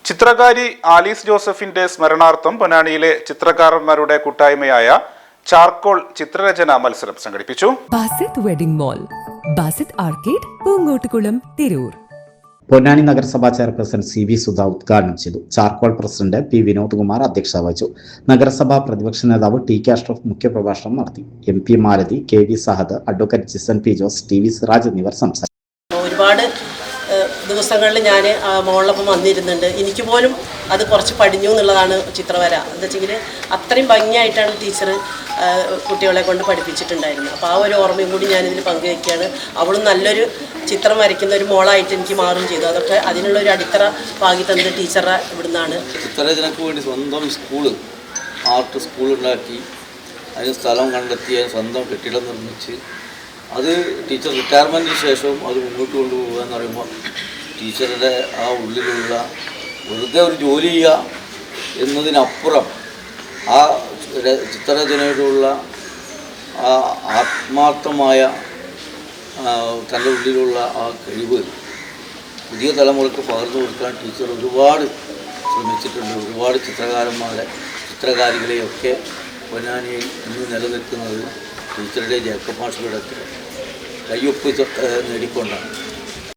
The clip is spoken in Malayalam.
ചിത്രകാരി ആലീസ് ജോസഫിന്റെ സ്മരണാർത്ഥം പൊന്നാനിയിലെ ചിത്രകാരന്മാരുടെ കൂട്ടായ്മയായ ചാർക്കോൾ ചിത്രരചന മത്സരം സംഘടിപ്പിച്ചു. Basith wedding mall, Basith arcade, Poongottukulam, Tirur. Ponnani നഗരസഭാ ചെയർപേഴ്സൺ CV സുധ ഉദ്ഘാടനം ചെയ്തു. Charcoal president P Vinod Kumar അധ്യക്ഷത വഹിച്ചു. നഗരസഭാ പ്രതിപക്ഷ നേതാവ് TK അഷ്റഫ് മുഖ്യപ്രഭാഷണം നടത്തി. MP Malathi, KV Sahad, advocate Jison P Jose, TV Siraj എന്നിവർ സംസാരിച്ചു. ഒരുപാട് ദിവസങ്ങളിൽ ഞാൻ മോളിലൊപ്പം വന്നിരുന്നുണ്ട്. എനിക്ക് പോലും അത് കുറച്ച് പഠിഞ്ഞു എന്നുള്ളതാണ് ചിത്രവര. എന്താ വെച്ചെങ്കിൽ അത്രയും ഭംഗിയായിട്ടാണ് ടീച്ചർ കുട്ടികളെ കൊണ്ട് പഠിപ്പിച്ചിട്ടുണ്ടായിരുന്നത്. അപ്പോൾ ആ ഒരു ഓർമ്മയും കൂടി ഞാനിതിൽ പങ്കുവയ്ക്കുകയാണ്. അവളും നല്ലൊരു ചിത്രം വരയ്ക്കുന്ന ഒരു മോളായിട്ട് എനിക്ക് മാറുകയും ചെയ്തു. അതൊക്കെ അതിനുള്ളൊരു അടിത്തറ പാകി തന്നത് ടീച്ചറെ ഇവിടുന്നാണ്. ചിത്രരചനയ്ക്ക് വേണ്ടി സ്വന്തം ആർട്ട് സ്കൂൾ ഉണ്ടാക്കി, അതിന് സ്ഥലം കണ്ടെത്തി, സ്വന്തം കെട്ടിടം നിർമ്മിച്ച്, അത് ടീച്ചർ റിട്ടയർമെൻറ്റിന് ശേഷവും അത് മുന്നോട്ട് കൊണ്ടുപോകുക എന്ന് പറയുമ്പോൾ ടീച്ചറുടെ ആ ഉള്ളിലുള്ള വെറുതെ ഒരു ജോലി ചെയ്യുക എന്നതിനപ്പുറം ആ ചിത്രരചനയോടുള്ള ആ ആത്മാർത്ഥമായ തൻ്റെ ഉള്ളിലുള്ള ആ കഴിവ് പുതിയ തലമുറയ്ക്ക് പകർന്നു കൊടുക്കാൻ ടീച്ചർ ഒരുപാട് ശ്രമിച്ചിട്ടുണ്ട്. ഒരുപാട് ചിത്രകാരികളെയൊക്കെ പൊന്നാനിയിൽ ഇന്ന് നിലനിൽക്കുന്നത് ടീച്ചറുടെ ജേക്കബ് മാഷുടെ കയ്യൊപ്പ് നേടിക്കൊണ്ടാണ്.